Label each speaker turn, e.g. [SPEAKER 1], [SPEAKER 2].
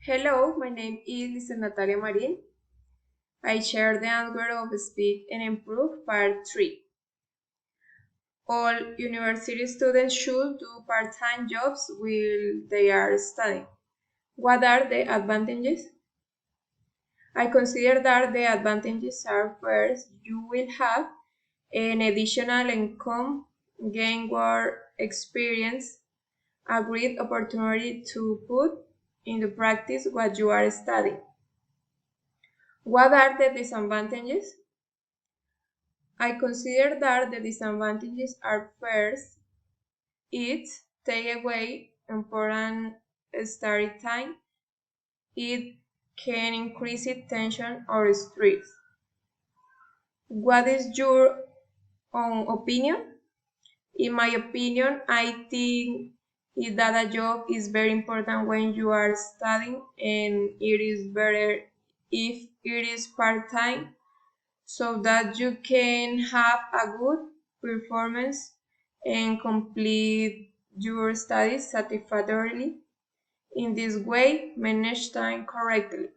[SPEAKER 1] Hello, my name is Lisa Natalia Marin. I share the answer of Speak and Improve Part 3. All university students should do part-time jobs while they are studying. What are the advantages? I consider that the advantages are first, you will have an additional income, gain work experience, a great opportunity to put into practice what you are studying. What are the disadvantages? I consider that the disadvantages are first, it takes away important study time. It can increase tension or stress. What is your own opinion? In my opinion, I think that a job is very important when you are studying, and it is better if it is part-time so that you can have a good performance and complete your studies satisfactorily. In this way, manage time correctly.